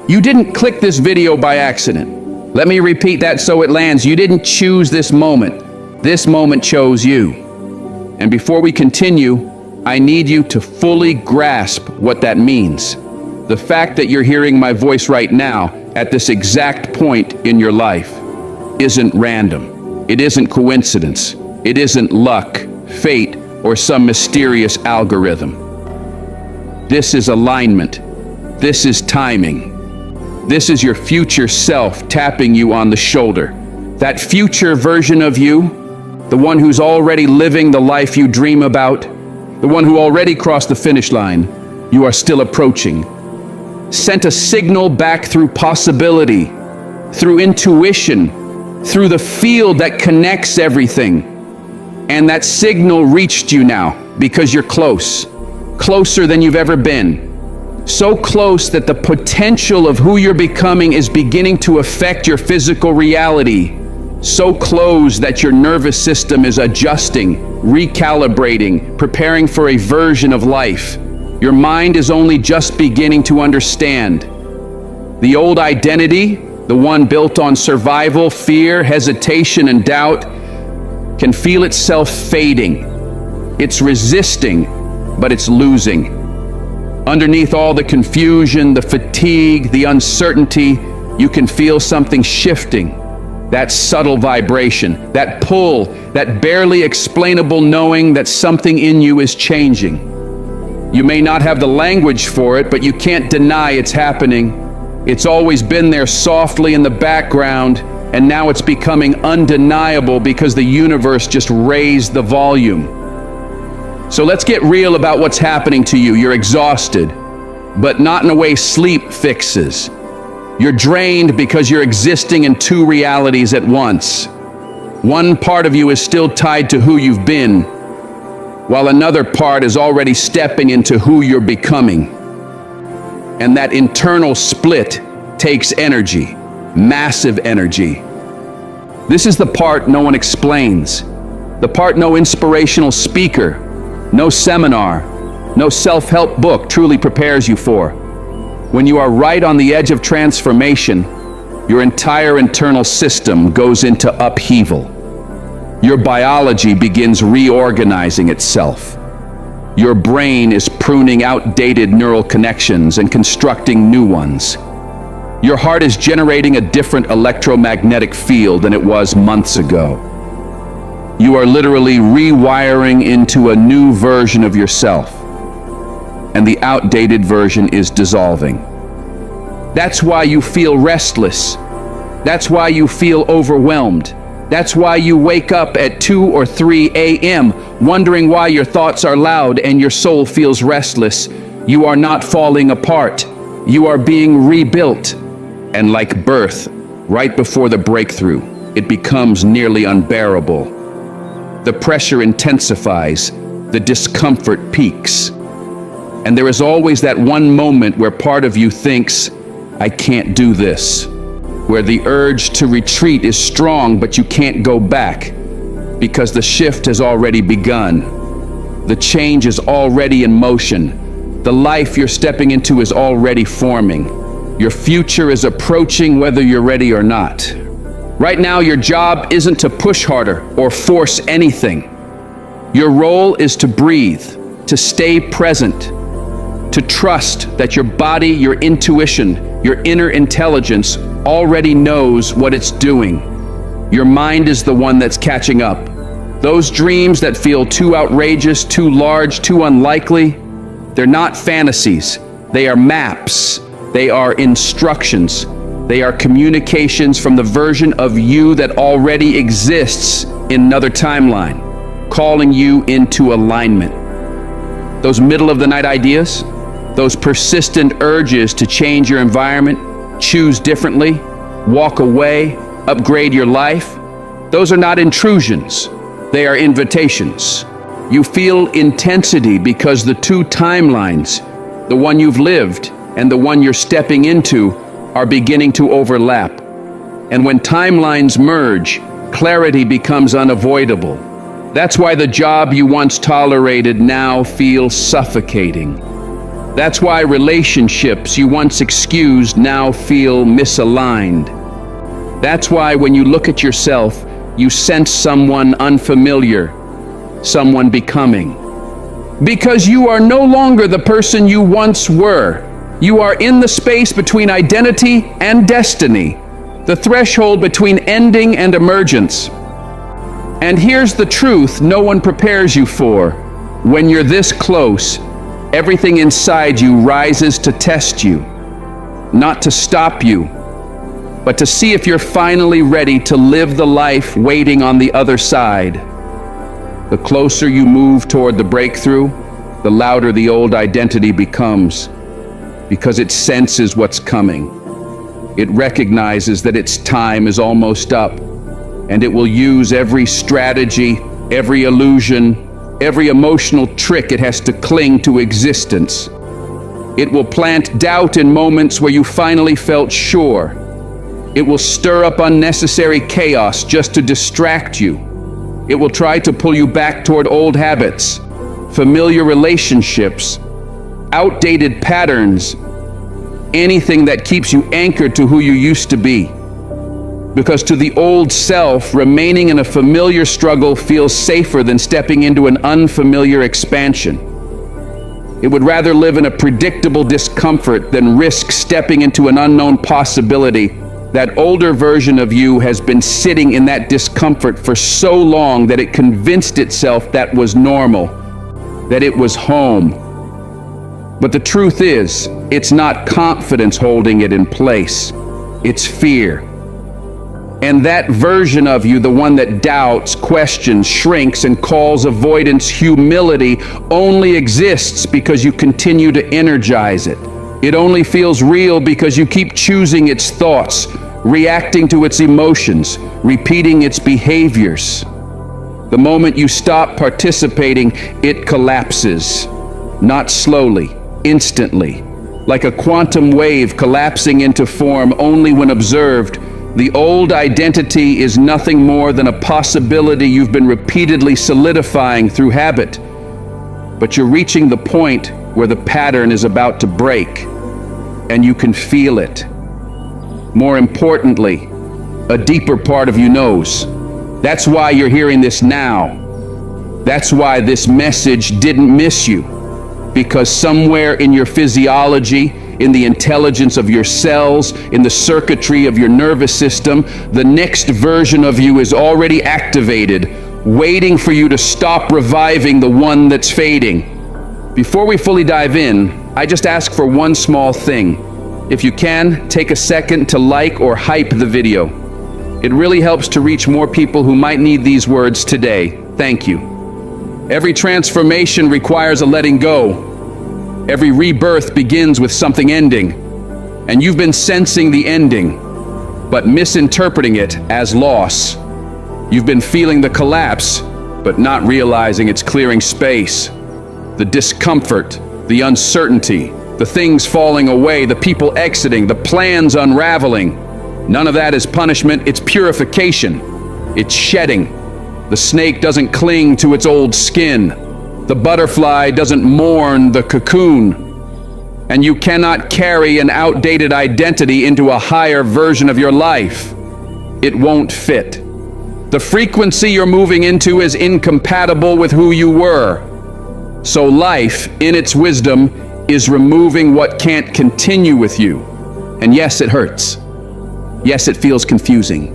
You didn't click this video by accident. Let me repeat that so it lands. You didn't choose this moment. This moment chose you. And before we continue, I need you to fully grasp what that means. The fact that you're hearing my voice right now at this exact point in your life isn't random. It isn't coincidence. It isn't luck, fate, or some mysterious algorithm. This is alignment. This is timing. This is your future self tapping you on the shoulder. That future version of you, the one who's already living the life you dream about, the one who already crossed the finish line, you are still approaching. Sent a signal back through possibility, through intuition, through the field that connects everything. And that signal reached you now because you're close, closer than you've ever been. So close that the potential of who you're becoming is beginning to affect your physical reality. So close that your nervous system is adjusting, recalibrating, preparing for a version of life. Your mind is only just beginning to understand. The old identity, the one built on survival, fear, hesitation, and doubt, can feel itself fading. It's resisting, but it's losing. Underneath all the confusion, the fatigue, the uncertainty, you can feel something shifting. That subtle vibration, that pull, that barely explainable knowing that something in you is changing. You may not have the language for it, but you can't deny it's happening. It's always been there softly in the background, and now it's becoming undeniable because the universe just raised the volume. So let's get real about what's happening to you. You're exhausted, but not in a way sleep fixes. You're drained because you're existing in two realities at once. One part of you is still tied to who you've been, while another part is already stepping into who you're becoming. And that internal split takes energy, massive energy. This is the part no one explains, the part no inspirational speaker, no seminar, no self-help book truly prepares you for. When you are right on the edge of transformation, your entire internal system goes into upheaval. Your biology begins reorganizing itself. Your brain is pruning outdated neural connections and constructing new ones. Your heart is generating a different electromagnetic field than it was months ago. You are literally rewiring into a new version of yourself, and the outdated version is dissolving. That's why you feel restless. That's why you feel overwhelmed. That's why you wake up at 2 or 3 a.m. wondering why your thoughts are loud and your soul feels restless. You are not falling apart. You are being rebuilt. And like birth, right before the breakthrough, it becomes nearly unbearable. The pressure intensifies, the discomfort peaks. And there is always that one moment where part of you thinks, I can't do this. Where the urge to retreat is strong, but you can't go back because the shift has already begun. The change is already in motion. The life you're stepping into is already forming. Your future is approaching whether you're ready or not. Right now, your job isn't to push harder or force anything. Your role is to breathe, to stay present, to trust that your body, your intuition, your inner intelligence already knows what it's doing. Your mind is the one that's catching up. Those dreams that feel too outrageous, too large, too unlikely, they're not fantasies. They are maps. They are instructions. They are communications from the version of you that already exists in another timeline, calling you into alignment. Those middle-of-the-night ideas, those persistent urges to change your environment, choose differently, walk away, upgrade your life, those are not intrusions. They are invitations. You feel intensity because the two timelines, the one you've lived and the one you're stepping into, are beginning to overlap. And when timelines merge, clarity becomes unavoidable. That's why the job you once tolerated now feels suffocating. That's why relationships you once excused now feel misaligned. That's why when you look at yourself, you sense someone unfamiliar, someone becoming. Because you are no longer the person you once were. You are in the space between identity and destiny, the threshold between ending and emergence. And here's the truth no one prepares you for. When you're this close, everything inside you rises to test you, not to stop you, but to see if you're finally ready to live the life waiting on the other side. The closer you move toward the breakthrough, the louder the old identity becomes, because it senses what's coming. It recognizes that its time is almost up, and it will use every strategy, every illusion, every emotional trick it has to cling to existence. It will plant doubt in moments where you finally felt sure. It will stir up unnecessary chaos just to distract you. It will try to pull you back toward old habits, familiar relationships, outdated patterns, anything that keeps you anchored to who you used to be. Because to the old self, remaining in a familiar struggle feels safer than stepping into an unfamiliar expansion. It would rather live in a predictable discomfort than risk stepping into an unknown possibility. That older version of you has been sitting in that discomfort for so long that it convinced itself that was normal, that it was home. But the truth is, it's not confidence holding it in place, it's fear. And that version of you, the one that doubts, questions, shrinks, and calls avoidance humility, only exists because you continue to energize it. It only feels real because you keep choosing its thoughts, reacting to its emotions, repeating its behaviors. The moment you stop participating, it collapses. Not slowly, instantly. Like a quantum wave collapsing into form only when observed. The old identity is nothing more than a possibility you've been repeatedly solidifying through habit. But you're reaching the point where the pattern is about to break, and you can feel it. More importantly, a deeper part of you knows. That's why you're hearing this now. That's why this message didn't miss you. Because somewhere in your physiology, in the intelligence of your cells, in the circuitry of your nervous system, the next version of you is already activated, waiting for you to stop reviving the one that's fading. Before we fully dive in, I just ask for one small thing. If you can, take a second to like or hype the video. It really helps to reach more people who might need these words today. Thank you. Every transformation requires a letting go. Every rebirth begins with something ending. And you've been sensing the ending, but misinterpreting it as loss. You've been feeling the collapse, but not realizing it's clearing space. The discomfort, the uncertainty, the things falling away, the people exiting, the plans unraveling. None of that is punishment, it's purification. It's shedding. The snake doesn't cling to its old skin. The butterfly doesn't mourn the cocoon. And you cannot carry an outdated identity into a higher version of your life. It won't fit. The frequency you're moving into is incompatible with who you were. So life, in its wisdom, is removing what can't continue with you. And yes, it hurts. Yes, it feels confusing.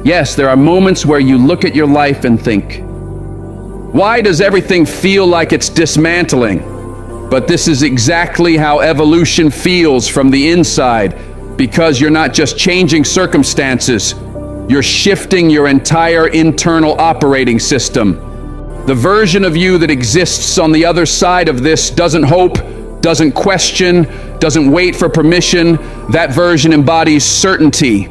Yes, there are moments where you look at your life and think, why does everything feel like it's dismantling? But this is exactly how evolution feels from the inside, because you're not just changing circumstances, you're shifting your entire internal operating system. The version of you that exists on the other side of this doesn't hope, doesn't question, doesn't wait for permission. That version embodies certainty.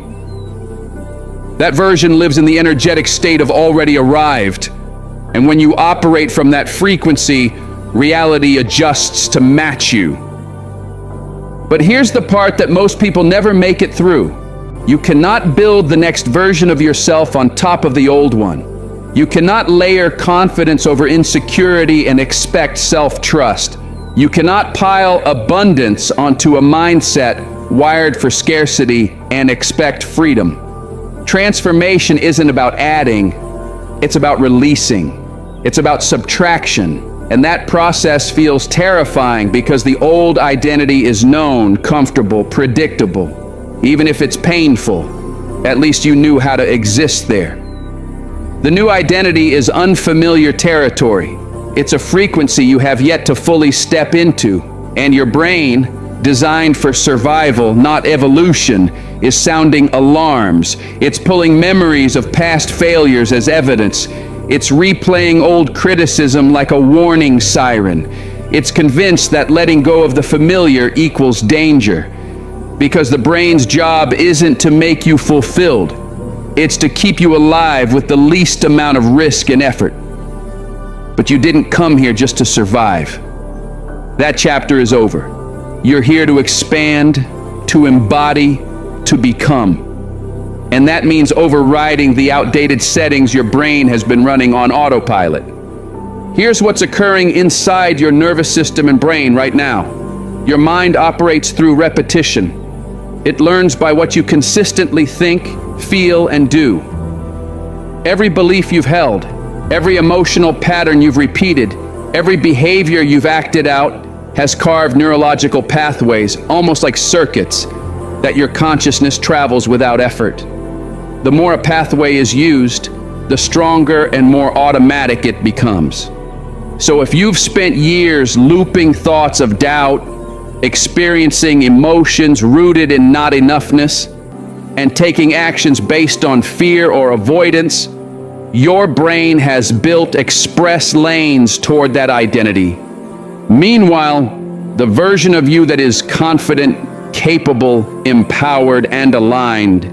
That version lives in the energetic state of already arrived. And when you operate from that frequency, reality adjusts to match you. But here's the part that most people never make it through. You cannot build the next version of yourself on top of the old one. You cannot layer confidence over insecurity and expect self-trust. You cannot pile abundance onto a mindset wired for scarcity and expect freedom. Transformation isn't about adding, it's about releasing. It's about subtraction. And that process feels terrifying because the old identity is known, comfortable, predictable. Even if it's painful, at least you knew how to exist there. The new identity is unfamiliar territory. It's a frequency you have yet to fully step into, and your brain, designed for survival, not evolution, is sounding alarms. It's pulling memories of past failures as evidence. It's replaying old criticism like a warning siren. It's convinced that letting go of the familiar equals danger, because the brain's job isn't to make you fulfilled. It's to keep you alive with the least amount of risk and effort. But you didn't come here just to survive. That chapter is over. You're here to expand, to embody, to become. And that means overriding the outdated settings your brain has been running on autopilot. Here's what's occurring inside your nervous system and brain right now. Your mind operates through repetition. It learns by what you consistently think, feel, and do. Every belief you've held, every emotional pattern you've repeated, every behavior you've acted out has carved neurological pathways, almost like circuits, that your consciousness travels without effort. The more a pathway is used, the stronger and more automatic it becomes. So if you've spent years looping thoughts of doubt, experiencing emotions rooted in not enoughness, and taking actions based on fear or avoidance, your brain has built express lanes toward that identity. Meanwhile, the version of you that is confident, capable, empowered, and aligned,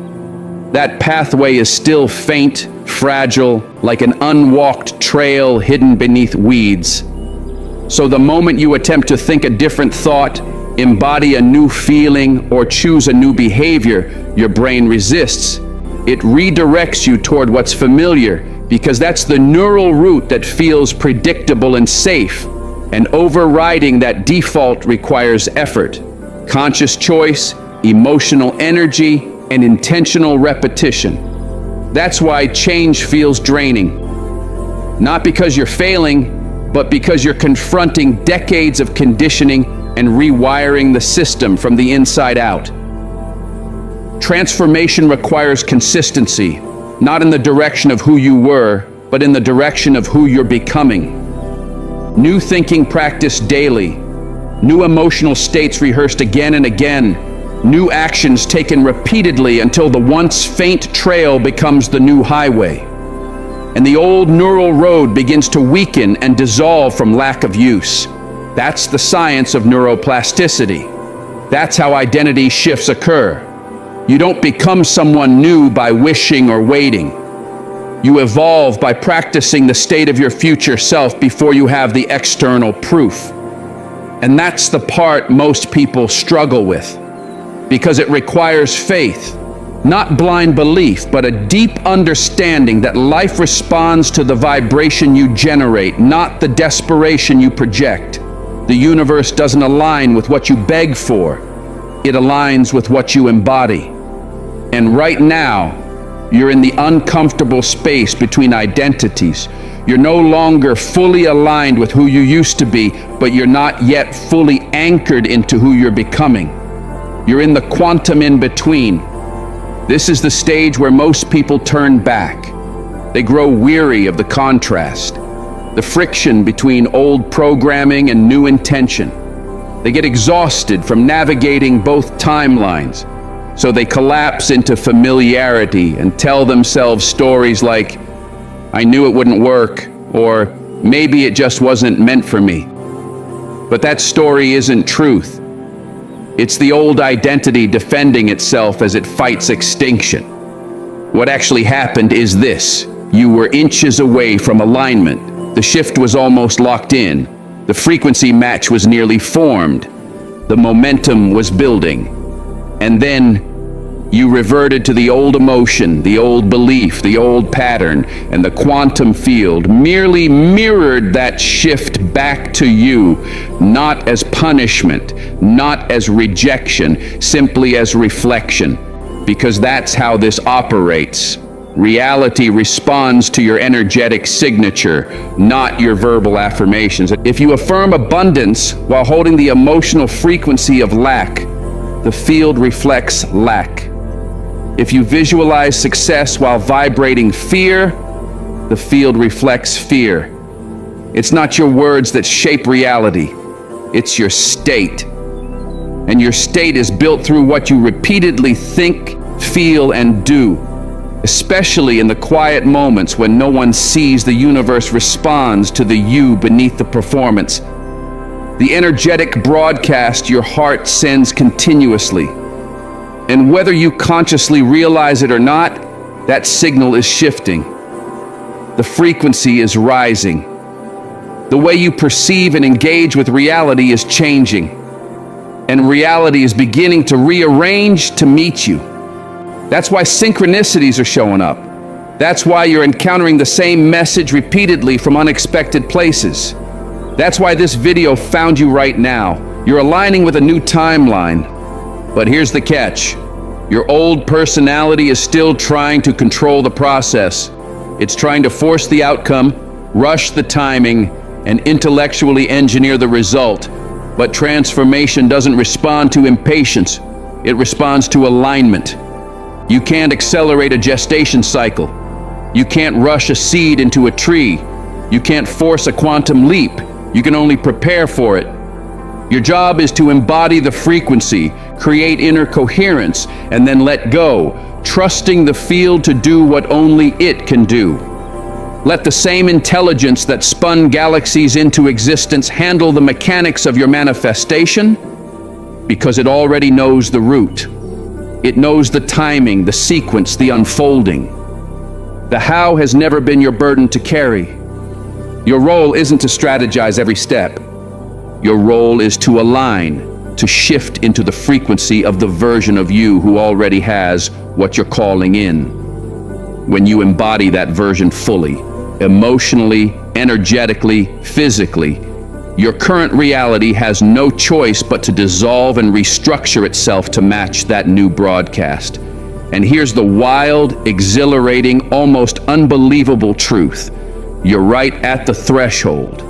that pathway is still faint, fragile, like an unwalked trail hidden beneath weeds. So the moment you attempt to think a different thought, embody a new feeling, or choose a new behavior, your brain resists. It redirects you toward what's familiar, because that's the neural route that feels predictable and safe. And overriding that default requires effort, conscious choice, emotional energy, and intentional repetition. That's why change feels draining. Not because you're failing, but because you're confronting decades of conditioning and rewiring the system from the inside out. Transformation requires consistency, not in the direction of who you were, but in the direction of who you're becoming. New thinking practiced daily, new emotional states rehearsed again and again, new actions taken repeatedly until the once faint trail becomes the new highway. And the old neural road begins to weaken and dissolve from lack of use. That's the science of neuroplasticity. That's how identity shifts occur. You don't become someone new by wishing or waiting. You evolve by practicing the state of your future self before you have the external proof. And that's the part most people struggle with, because it requires faith, not blind belief, but a deep understanding that life responds to the vibration you generate, not the desperation you project. The universe doesn't align with what you beg for. It aligns with what you embody. And right now, you're in the uncomfortable space between identities. You're no longer fully aligned with who you used to be, but you're not yet fully anchored into who you're becoming. You're in the quantum in between. This is the stage where most people turn back. They grow weary of the contrast, the friction between old programming and new intention. They get exhausted from navigating both timelines, so they collapse into familiarity and tell themselves stories like, "I knew it wouldn't work," or "maybe it just wasn't meant for me." But that story isn't truth. It's the old identity defending itself as it fights extinction. What actually happened is this: you were inches away from alignment. The shift was almost locked in. The frequency match was nearly formed. The momentum was building. And then You reverted to the old emotion, the old belief, the old pattern, and the quantum field merely mirrored that shift back to you, not as punishment, not as rejection, simply as reflection, because that's how this operates. Reality responds to your energetic signature, not your verbal affirmations. If you affirm abundance while holding the emotional frequency of lack, the field reflects lack. If you visualize success while vibrating fear, the field reflects fear. It's not your words that shape reality, it's your state. And your state is built through what you repeatedly think, feel, and do, especially in the quiet moments when no one sees. The universe responds to the you beneath the performance. The energetic broadcast your heart sends continuously. And whether you consciously realize it or not, that signal is shifting. The frequency is rising. The way you perceive and engage with reality is changing. And reality is beginning to rearrange to meet you. That's why synchronicities are showing up. That's why you're encountering the same message repeatedly from unexpected places. That's why this video found you right now. You're aligning with a new timeline. But here's the catch. Your old personality is still trying to control the process. It's trying to force the outcome, rush the timing, and intellectually engineer the result. But transformation doesn't respond to impatience. It responds to alignment. You can't accelerate a gestation cycle. You can't rush a seed into a tree. You can't force a quantum leap. You can only prepare for it. Your job is to embody the frequency, create inner coherence, and then let go, trusting the field to do what only it can do. Let the same intelligence that spun galaxies into existence handle the mechanics of your manifestation, because it already knows the route. It knows the timing, the sequence, the unfolding. The how has never been your burden to carry. Your role isn't to strategize every step. Your role is to align, to shift into the frequency of the version of you who already has what you're calling in. When you embody that version fully, emotionally, energetically, physically, your current reality has no choice but to dissolve and restructure itself to match that new broadcast. And here's the wild, exhilarating, almost unbelievable truth. You're right at the threshold.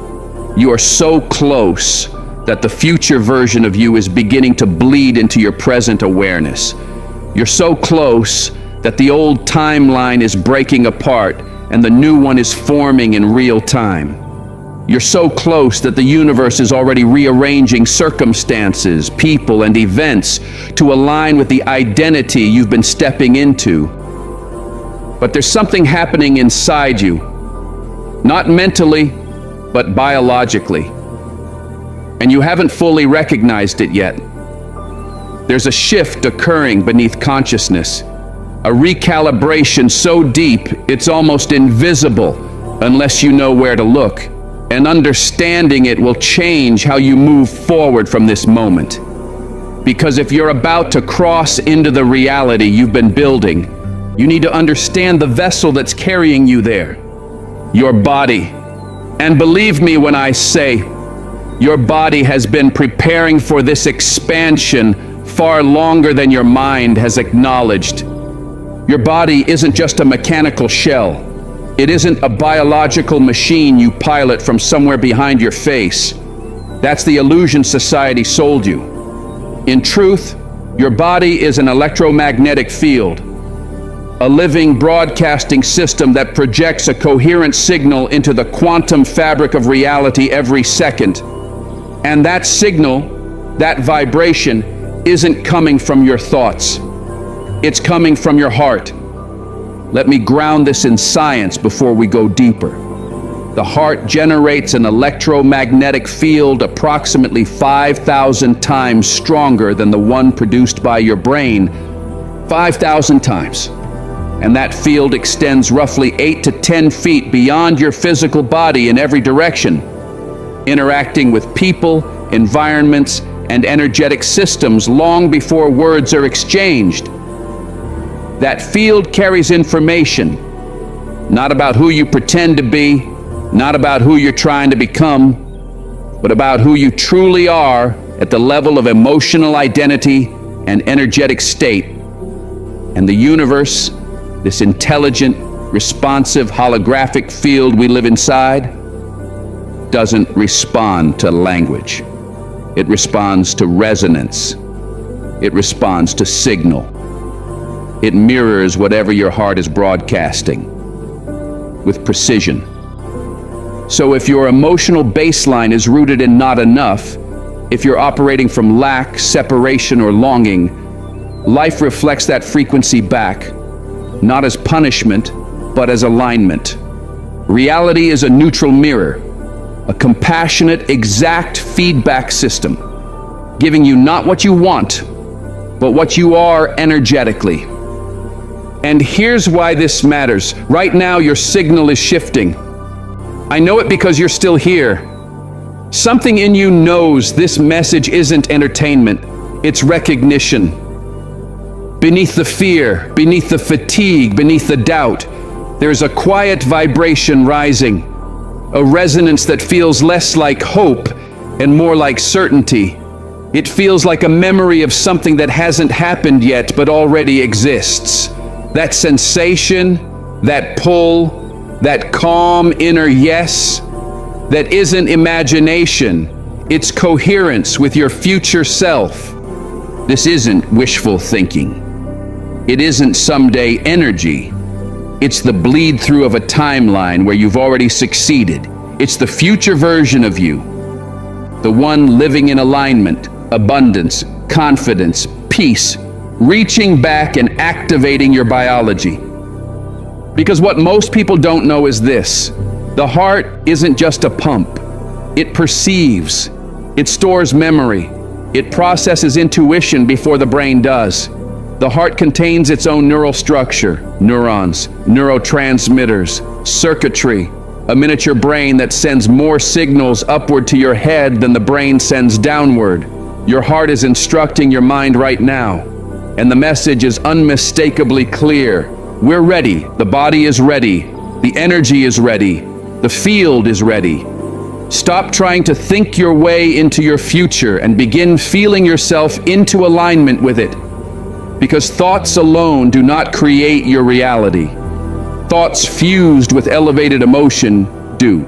You are so close that the future version of you is beginning to bleed into your present awareness. You're so close that the old timeline is breaking apart and the new one is forming in real time. You're so close that the universe is already rearranging circumstances, people, and events to align with the identity you've been stepping into. But there's something happening inside you, not mentally, but biologically. And you haven't fully recognized it yet. There's a shift occurring beneath consciousness, a recalibration so deep it's almost invisible unless you know where to look. And understanding it will change how you move forward from this moment. Because if you're about to cross into the reality you've been building, you need to understand the vessel that's carrying you there, your body. And believe me when I say, your body has been preparing for this expansion far longer than your mind has acknowledged. Your body isn't just a mechanical shell. It isn't a biological machine you pilot from somewhere behind your face. That's the illusion society sold you. In truth, your body is an electromagnetic field, a living broadcasting system that projects a coherent signal into the quantum fabric of reality every second. And that signal, that vibration, isn't coming from your thoughts. It's coming from your heart. Let me ground this in science before we go deeper. The heart generates an electromagnetic field approximately 5,000 times stronger than the one produced by your brain, 5,000 times. And that field extends roughly 8 to 10 feet beyond your physical body in every direction, interacting with people, environments, and energetic systems long before words are exchanged. That field carries information, not about who you pretend to be, not about who you're trying to become, but about who you truly are at the level of emotional identity and energetic state. And the universe, this intelligent, responsive, holographic field we live inside, doesn't respond to language. It responds to resonance. It responds to signal. It mirrors whatever your heart is broadcasting with precision. So if your emotional baseline is rooted in not enough, if you're operating from lack, separation, or longing, life reflects that frequency back, not as punishment, but as alignment. Reality is a neutral mirror, a compassionate, exact feedback system, giving you not what you want, but what you are energetically. And here's why this matters. Right now, your signal is shifting. I know it because you're still here. Something in you knows this message isn't entertainment, it's recognition. Beneath the fear, beneath the fatigue, beneath the doubt, there's a quiet vibration rising, a resonance that feels less like hope and more like certainty. It feels like a memory of something that hasn't happened yet but already exists. That sensation, that pull, that calm inner yes, that isn't imagination, it's coherence with your future self. This isn't wishful thinking. It isn't someday energy. It's the bleed through of a timeline where you've already succeeded. It's the future version of you, the one living in alignment, abundance, confidence, peace, reaching back and activating your biology. Because what most people don't know is this: the heart isn't just a pump. It perceives, it stores memory, it processes intuition before the brain does. The heart contains its own neural structure, neurons, neurotransmitters, circuitry, a miniature brain that sends more signals upward to your head than the brain sends downward. Your heart is instructing your mind right now, and the message is unmistakably clear. We're ready. The body is ready. The energy is ready. The field is ready. Stop trying to think your way into your future and begin feeling yourself into alignment with it. Because thoughts alone do not create your reality. Thoughts fused with elevated emotion do.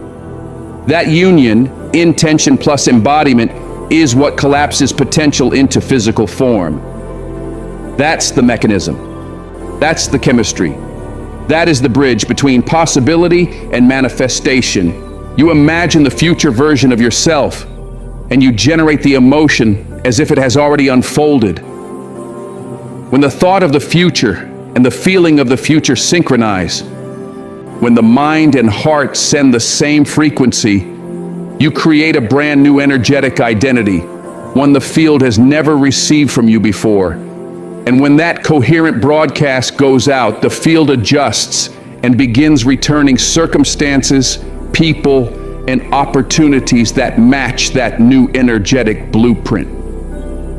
That union, intention plus embodiment, is what collapses potential into physical form. That's the mechanism. That's the chemistry. That is the bridge between possibility and manifestation. You imagine the future version of yourself, and you generate the emotion as if it has already unfolded. When the thought of the future and the feeling of the future synchronize, when the mind and heart send the same frequency, you create a brand new energetic identity, one the field has never received from you before. And when that coherent broadcast goes out, the field adjusts and begins returning circumstances, people, and opportunities that match that new energetic blueprint.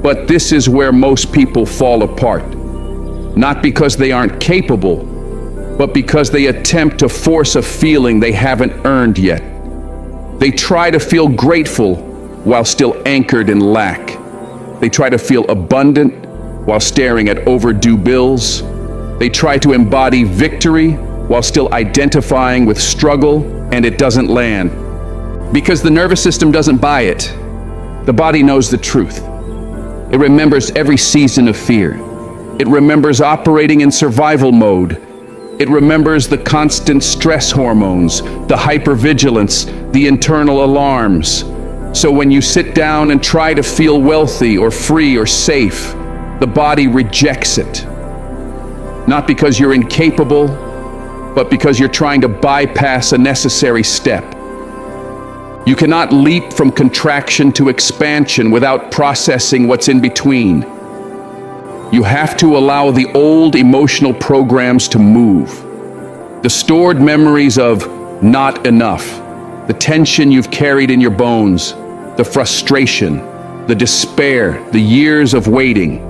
But this is where most people fall apart. Not because they aren't capable, but because they attempt to force a feeling they haven't earned yet. They try to feel grateful while still anchored in lack. They try to feel abundant while staring at overdue bills. They try to embody victory while still identifying with struggle, and it doesn't land. Because the nervous system doesn't buy it. The body knows the truth. It remembers every season of fear. It remembers operating in survival mode. It remembers the constant stress hormones, the hypervigilance, the internal alarms. So when you sit down and try to feel wealthy or free or safe, the body rejects it. Not because you're incapable, but because you're trying to bypass a necessary step. You cannot leap from contraction to expansion without processing what's in between. You have to allow the old emotional programs to move. The stored memories of not enough, the tension you've carried in your bones, the frustration, the despair, the years of waiting.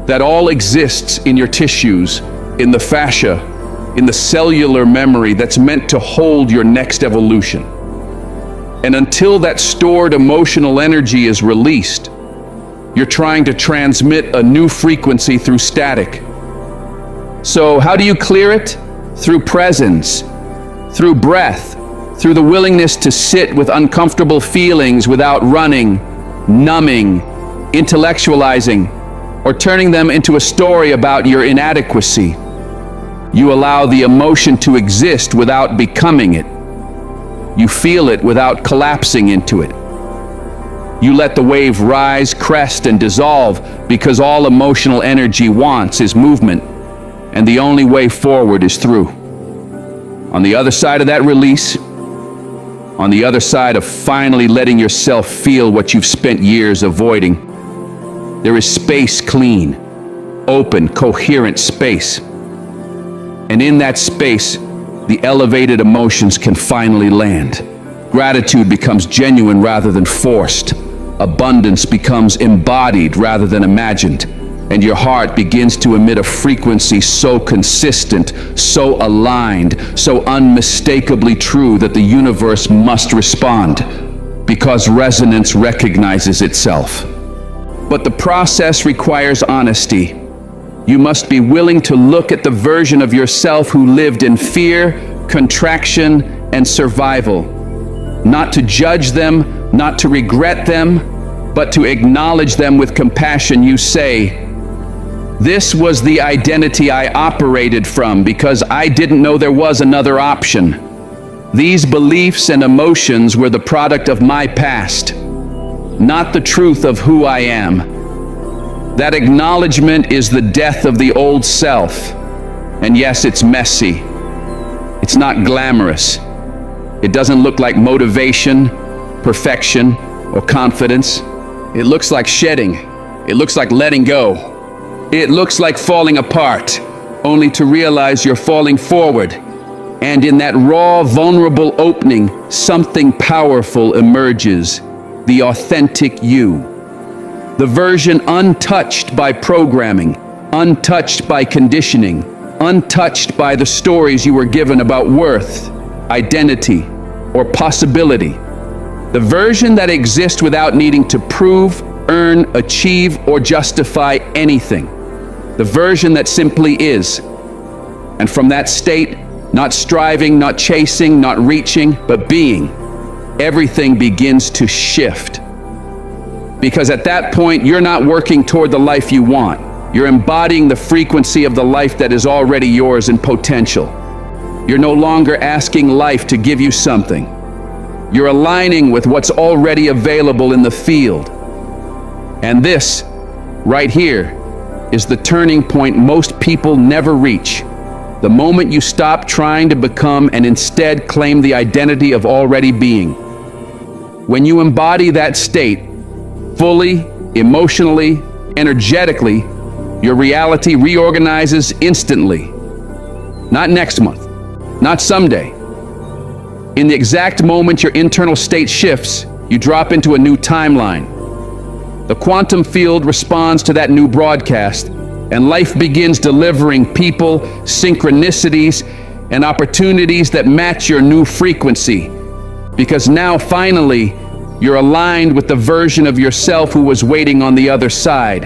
That all exists in your tissues. in the fascia, in the cellular memory that's meant to hold your next evolution. And until that stored emotional energy is released, you're trying to transmit a new frequency through static. So how do you clear it? Through presence, through breath, through the willingness to sit with uncomfortable feelings without running, numbing, intellectualizing, or turning them into a story about your inadequacy. You allow the emotion to exist without becoming it. You feel it without collapsing into it. You let the wave rise, crest, and dissolve because all emotional energy wants is movement, and the only way forward is through. On the other side of that release, on the other side of finally letting yourself feel what you've spent years avoiding, there is space, clean, open, coherent space. And in that space, the elevated emotions can finally land. Gratitude becomes genuine rather than forced. Abundance becomes embodied rather than imagined. And your heart begins to emit a frequency so consistent, so aligned, so unmistakably true that the universe must respond, because resonance recognizes itself. But the process requires honesty. You must be willing to look at the version of yourself who lived in fear, contraction, and survival. Not to judge them, not to regret them, but to acknowledge them with compassion. You say, "This was the identity I operated from because I didn't know there was another option. These beliefs and emotions were the product of my past, not the truth of who I am." That acknowledgement is the death of the old self. And yes, it's messy. It's not glamorous. It doesn't look like motivation, perfection, or confidence. It looks like shedding. It looks like letting go. It looks like falling apart, only to realize you're falling forward. And in that raw, vulnerable opening, something powerful emerges, the authentic you. The version untouched by programming, untouched by conditioning, untouched by the stories you were given about worth, identity, or possibility. The version that exists without needing to prove, earn, achieve, or justify anything. The version that simply is. And from that state, not striving, not chasing, not reaching, but being, everything begins to shift. Because at that point, you're not working toward the life you want. You're embodying the frequency of the life that is already yours in potential. You're no longer asking life to give you something. You're aligning with what's already available in the field. And this, right here, is the turning point most people never reach. The moment you stop trying to become and instead claim the identity of already being. When you embody that state, fully, emotionally, energetically, your reality reorganizes instantly. Not next month, not someday. In the exact moment your internal state shifts, you drop into a new timeline. The quantum field responds to that new broadcast, and life begins delivering people, synchronicities, and opportunities that match your new frequency. Because now, finally, you're aligned with the version of yourself who was waiting on the other side.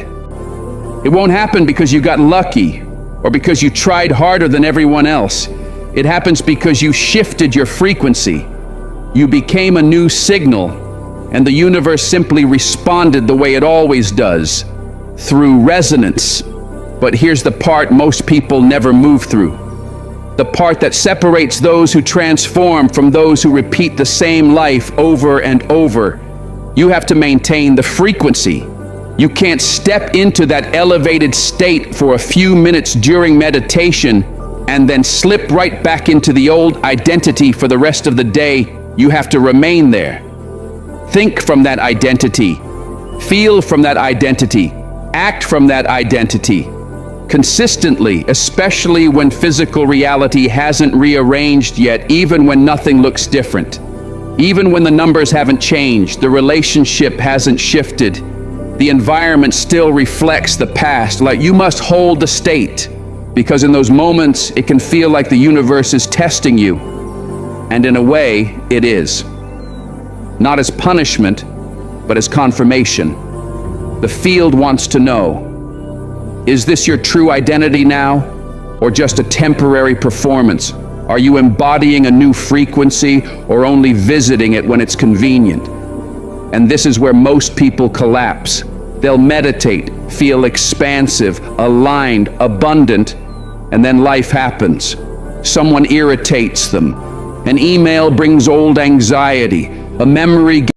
It won't happen because you got lucky or because you tried harder than everyone else. It happens because you shifted your frequency. You became a new signal, and the universe simply responded the way it always does, through resonance. But here's the part most people never move through. The part that separates those who transform from those who repeat the same life over and over. You have to maintain the frequency. You can't step into that elevated state for a few minutes during meditation and then slip right back into the old identity for the rest of the day. You have to remain there. Think from that identity. Feel from that identity. Act from that identity. Consistently, especially when physical reality hasn't rearranged yet, even when nothing looks different. Even when the numbers haven't changed, the relationship hasn't shifted, the environment still reflects the past. Like, you must hold the state. Because in those moments, it can feel like the universe is testing you. And in a way, it is. Not as punishment, but as confirmation. The field wants to know, is this your true identity now, or just a temporary performance? Are you embodying a new frequency, or only visiting it when it's convenient? And this is where most people collapse. They'll meditate, feel expansive, aligned, abundant, and then life happens. Someone irritates them. An email brings old anxiety. A memory